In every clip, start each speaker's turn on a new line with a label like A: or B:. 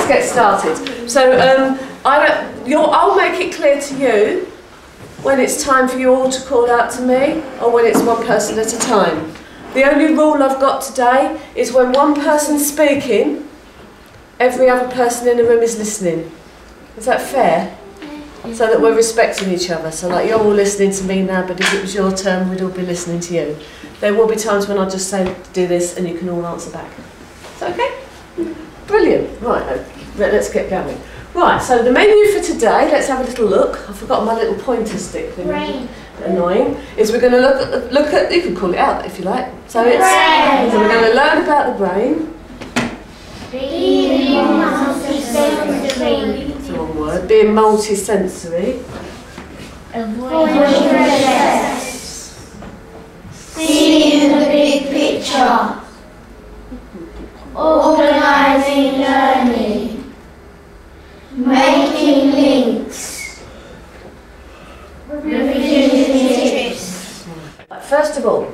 A: let's get started. So I'll make it clear to you when it's time for you all to call out to me, or when it's one person at a time. The only rule I've got today is when one person's speaking, every other person in the room is listening. Is that fair? So that we're respecting each other. So like you're all listening to me now, but if it was your turn, we'd all be listening to you. There will be times when I'll just say, do this, and you can all answer back. Is that okay? Brilliant. Right, let's get going. Right, so the menu for today, let's have a little look. I've forgotten my little pointer stick.
B: Brain.
A: Annoying. Is we're going to look at, you can call it out if you like. So we're going to learn about the brain.
B: Being multisensory.
A: It's the wrong word. Being multisensory.
B: Avoiding stress. Seeing the big picture. Organising learning. Making links. Revision tips.
A: First of all,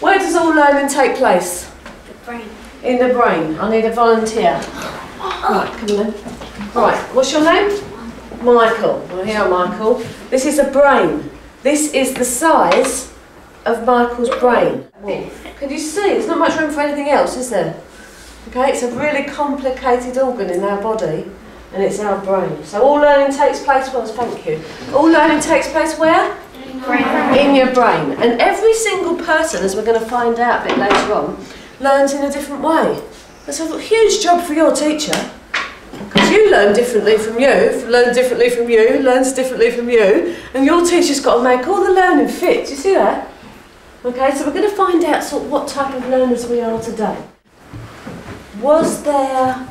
A: where does all learning take place?
B: The brain.
A: In the brain. I need a volunteer. Right, come on then. Right, what's your name? Michael. Well, here, Michael. This is a brain. This is the size of Michael's brain. Can you see? There's not much room for anything else, is there? Okay, it's a really complicated organ in our body, and it's our brain. So all learning takes place, well, thank you. All learning takes place where? In your brain. And every single person, as we're going to find out a bit later on, learns in a different way. That's a huge job for your teacher, because you learn differently from you, learns differently from you, and your teacher's got to make all the learning fit. Do you see that? Okay, so we're going to find out sort of what type of learners we are today. Was there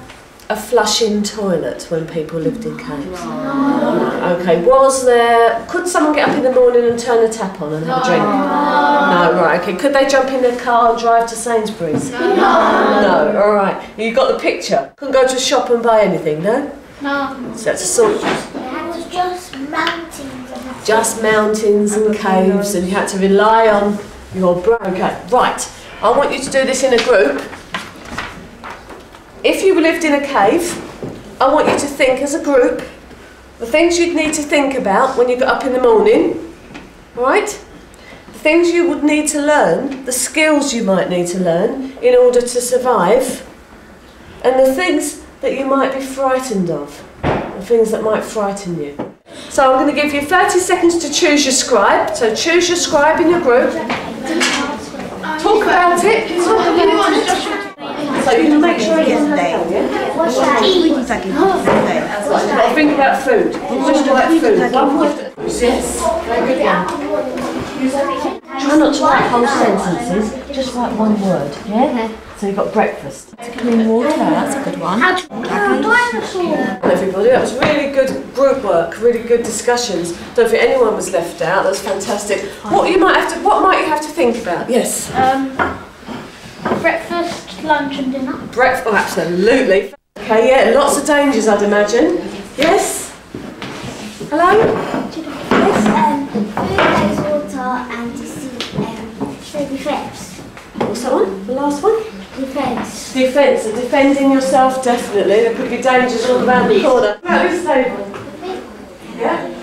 A: a flushing toilet when people lived in caves? No. Okay, could someone get up in the morning and turn the tap on and have a drink? No, right, okay. Could they jump in their car and drive to Sainsbury's? No, all right. You got the picture? Couldn't go to a shop and buy anything, no?
B: No.
A: So that's a sort of...
B: That was just mountains.
A: Just mountains and caves, and you had to rely on your brain. Okay, right. I want you to do this in a group. If you lived in a cave, I want you to think as a group the things you'd need to think about when you got up in the morning, right? The things you would need to learn, the skills you might need to learn in order to survive, and the things that you might be frightened of, the things that might frighten you. So I'm going to give you 30 seconds to choose your scribe. So choose your scribe in your group. Talk about it. So you can make sure you understand, yeah? Think about food. Just about food. One word. Yes. Very good one. Try not to write whole sentences, just write one word, yeah? So you've got breakfast. Clean water, that's a good one. Everybody, that was really good group work, really good discussions. Don't think anyone was left out, that's fantastic. What might you have to think about? Yes?
B: Breakfast, lunch and dinner.
A: Breakfast, oh absolutely. Okay, yeah, lots of dangers I'd imagine. Yes? Hello?
B: Food, water and to see defence.
A: What's that one? The last one?
B: Defence.
A: Defence, so defending yourself, definitely. There could be dangers all around the corner. About this table? Yeah?
B: We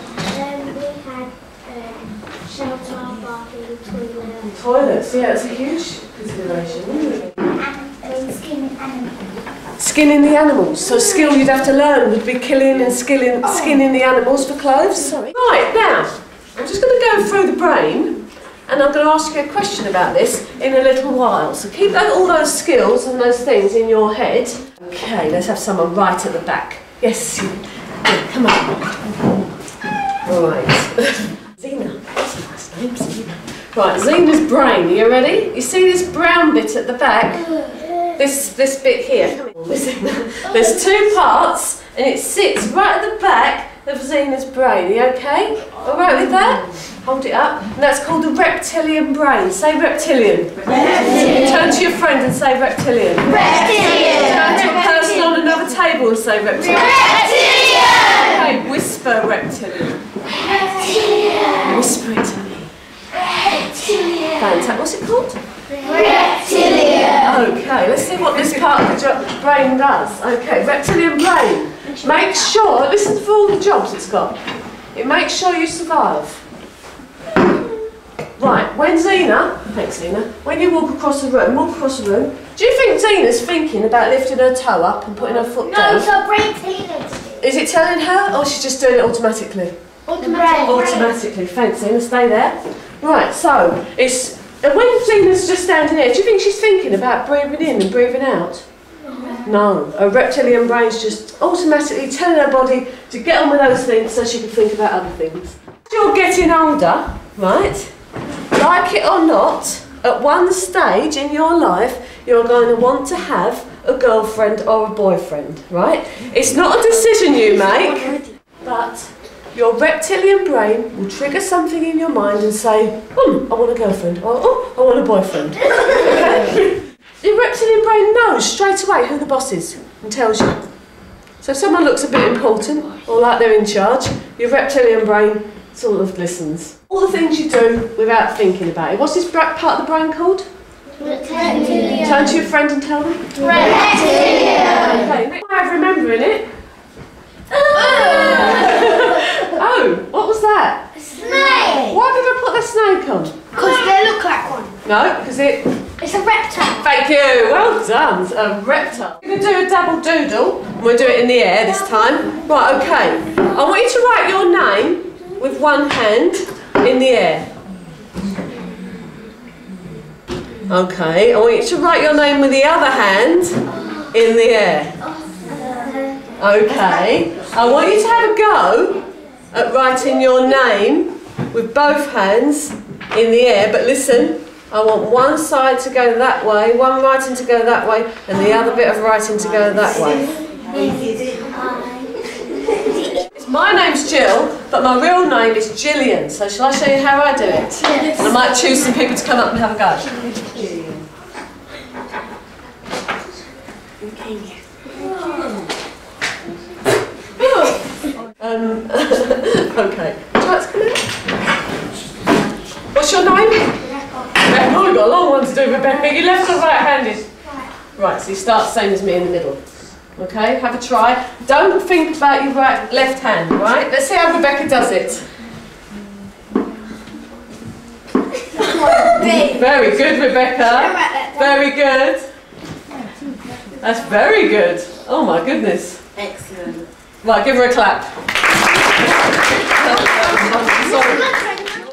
B: had shelter, bathroom, toilet.
A: Toilets, yeah, that's a huge consideration, isn't it?
B: And skinning animals.
A: Skinning the animals. So a skill you'd have to learn would be killing and skinning the animals for clothes. Sorry. Right, now, I'm just going to go through the brain, and I'm going to ask you a question about this in a little while. So keep all those skills and those things in your head. Okay, let's have someone right at the back. Yes, yeah, come on. Right. Zena, that's a nice name, Zena. Right, Zena's brain, are you ready? You see this brown bit at the back? This bit here. There's two parts, and it sits right at the back of Zena's brain. Are you okay? All right with that? Hold it up. And that's called the reptilian brain. Say reptilian. Reptilian. Turn to your friend and say reptilian. Reptilian. Turn to a person on another table and say reptilian. Reptilian. Okay, whisper reptilian. Reptilian. Whisper it to me. Reptilian. Fantastic. What's it called?
B: Reptilian.
A: Okay, let's see what this part of the brain does. Okay, reptilian brain. Make sure, listen for all the jobs it's got. It makes sure you survive. Right, when Zena, thanks Zena, when you walk across the room, do you think Zena's thinking about lifting her toe up and putting her foot down?
B: No, it's her brain telling her to do.
A: Is it telling her, or she's just doing it automatically? Automatically, thanks Zena, stay there. Right, so, when Zena's just standing there, do you think she's thinking about breathing in and breathing out? No, her reptilian brain's just automatically telling her body to get on with those things so she can think about other things. As you're getting older, right, like it or not, at one stage in your life, you're going to want to have a girlfriend or a boyfriend, right? It's not a decision you make, but your reptilian brain will trigger something in your mind and say, I want a girlfriend, or I want a boyfriend. Okay? Your reptilian brain knows straight away who the boss is and tells you. So if someone looks a bit important or like they're in charge, your reptilian brain sort of listens. All the things you do without thinking about it. What's this part of the brain called?
B: Reptilian.
A: Turn to your friend and tell them.
B: Reptilian.
A: Okay, next way of remembering it. Oh, what was that?
B: Snake.
A: Why did I put the snake on?
B: Because they look like one.
A: No, because
B: It's a reptile.
A: Thank you, well done, it's a reptile. We're going to do a double doodle, and we'll do it in the air this time. Right, okay. I want you to write your name with one hand in the air. Okay, I want you to write your name with the other hand in the air. Okay, I want you to have a go at writing your name with both hands in the air, but listen, I want one side to go that way, one writing to go that way, and the other bit of writing to go that way. My name's Jill, but my real name is Gillian, so shall I show you how I do it?
B: Yes.
A: And I might choose some people to come up and have a go. Okay. Would you like to come in? What's your name? Rebecca. Oh, we've got a long one to do, Rebecca. You left or right-handed? Right, so you start the same as me in the middle. Okay, have a try. Don't think about your left hand, right? Let's see how Rebecca does it. Very good, Rebecca. Very good. That's very good. Oh my goodness.
C: Excellent.
A: Right, give her a clap.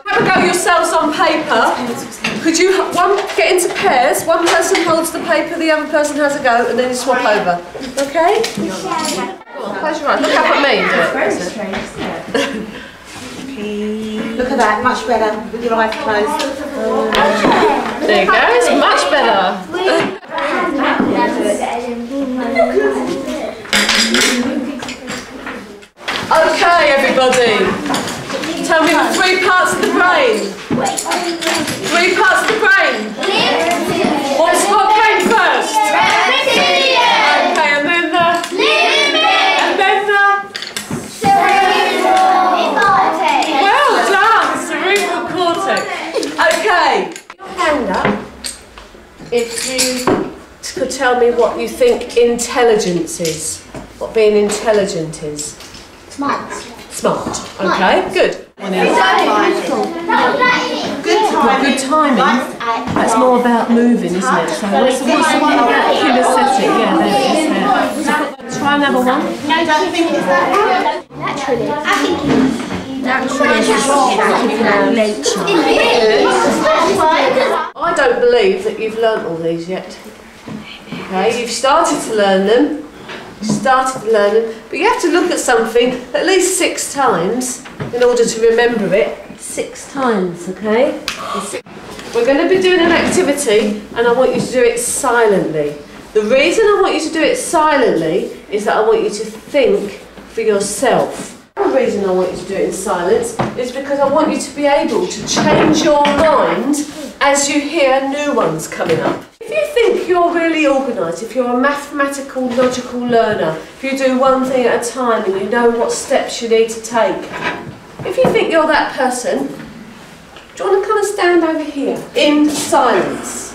A: Have a go yourselves on paper. Could you get into pairs? One person holds the paper, the other person has a go, and then you swap over. Okay? Close your eyes. Look up at me and do it.
C: Very strange, isn't it? Look at that, much better with your eyes closed.
A: There you go, it's much better. Okay, everybody. Tell me the 3 parts of the brain. 3 parts of the brain. What came first? Okay, and then the... And then the... Well done, cerebral cortex. Okay. Your hand up if you could tell me what you think intelligence is. What being intelligent is.
B: Smart.
A: Smart. Okay, good.
C: Good timing.
A: Good timing. That's more about moving, isn't it? So what's the one about kinesthetic? Yeah, there it is. There. Try another one.
B: No, don't think it's that. Naturally. I think
A: I don't believe that you've learnt all these yet. Okay, you've started to learn them. But you have to look at something at least 6 times in order to remember it. 6 times, okay? We're going to be doing an activity and I want you to do it silently. The reason I want you to do it silently is that I want you to think for yourself. The reason I want you to do it in silence is because I want you to be able to change your mind as you hear new ones coming up. If you think you're really organised, if you're a mathematical, logical learner, if you do one thing at a time and you know what steps you need to take, if you think you're that person, do you want to come and stand over here in silence?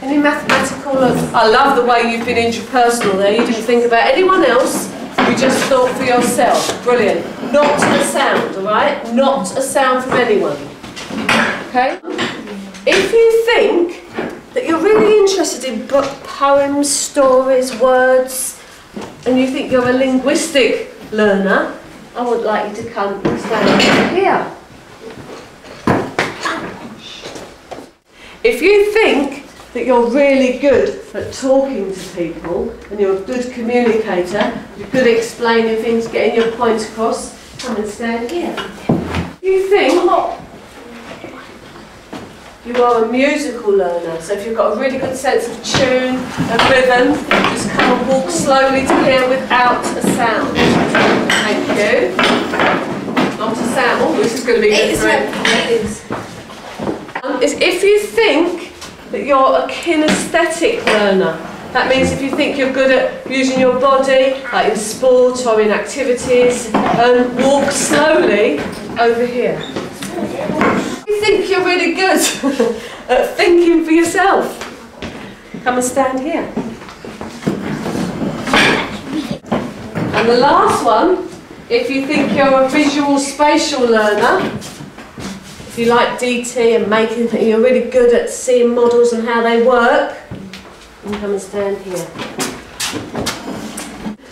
A: Any mathematical look? I love the way you've been intrapersonal there. You didn't think about anyone else. You just thought for yourself. Brilliant. Not a sound, all right? Not a sound from anyone. Okay? If you think that you're really interested in poems, stories, words, and you think you're a linguistic learner, I would like you to come and stand here. If you think that you're really good at talking to people and you're a good communicator, you're good at explaining things, getting your points across, come and stand here. You think you are a musical learner, so if you've got a really good sense of tune and rhythm, just come and walk slowly to here without a sound. Thank you. Not a sound. Oh, this is going to be good for it. If you think that you're a kinesthetic learner, that means if you think you're good at using your body, like in sport or in activities, walk slowly over here. You think you're really good at thinking for yourself, come and stand here. And the last one, if you think you're a visual spatial learner, if you like DT and making things, you're really good at seeing models and how they work, and come and stand here.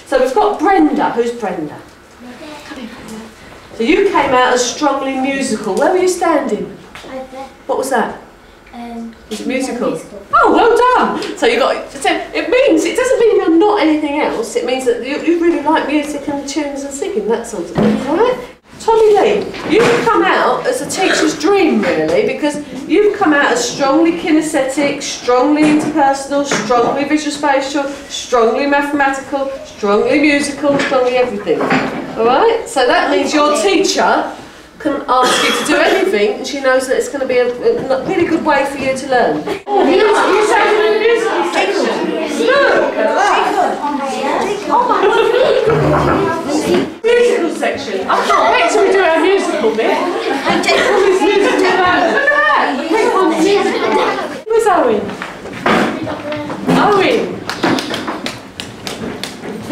A: So we've got Brenda. Who's Brenda? So you came out as strongly musical. Where were you standing? What was that? Was it musical? Oh, well done! So you got. So it doesn't mean you're not anything else. It means that you really like music and tunes and singing, that sort of thing, right? Tommy Lee, you've come out as a teacher's dream, really, because you've come out as strongly kinesthetic, strongly interpersonal, strongly visual spatial, strongly mathematical, strongly musical, strongly everything. All right? So that means your teacher can ask you to do anything, and she knows that it's going to be a really good way for you to learn. Oh, you sang in the musical section. Look at that. Musical section. I can't wait till we do our musical bit. Look at that. Where's Owen? Owen.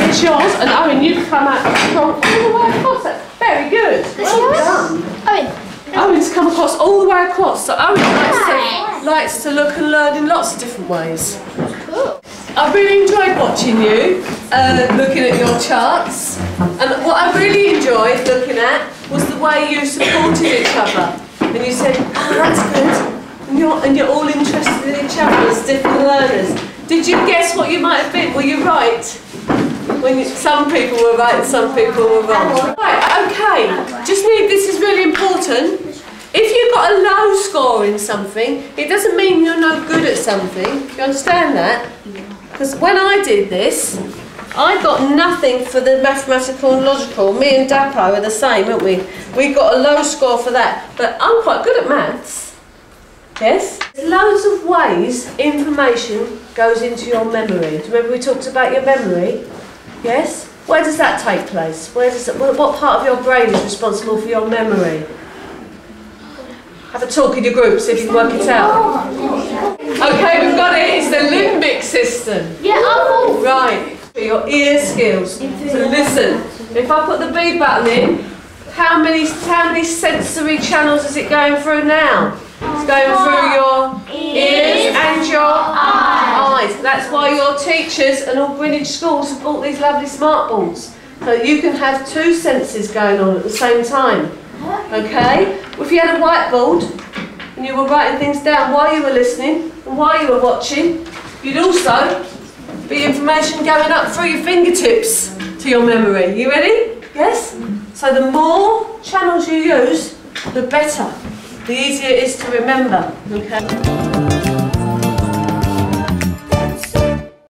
A: It's yours, and Owen, you've come out from all the way across. That's very good. Well done. Owen's come across all the way across. So Owen likes to look and learn in lots of different ways. Cool. I really enjoyed watching you, looking at your charts. And what I really enjoyed looking at was the way you supported each other. And you said, oh, that's good. And you're all interested in each other as different learners. Did you guess what you might have been? Were you right? Some people were right and some people were wrong. Right, okay, this is really important. If you've got a low score in something, it doesn't mean you're no good at something. You understand that? Because when I did this, I got nothing for the mathematical and logical. Me and Dapo are the same, aren't we? We got a low score for that. But I'm quite good at maths. Yes? There's loads of ways information goes into your memory. Do you remember we talked about your memory? Yes? Where does that take place? What part of your brain is responsible for your memory? Have a talk in your group, see if you can work it out. Okay, we've got it. It's the limbic system. Yeah, right. For your ear skills. So listen, if I put the B button in, how many sensory channels is it going through now? It's going through your ears and your eyes. That's why your teachers and all Greenwich schools have bought these lovely smart boards. So you can have two senses going on at the same time. Okay? If you had a whiteboard and you were writing things down while you were listening and while you were watching, you'd also be information going up through your fingertips to your memory. You ready? Yes? So the more channels you use, the better. The easier it is to remember. Okay?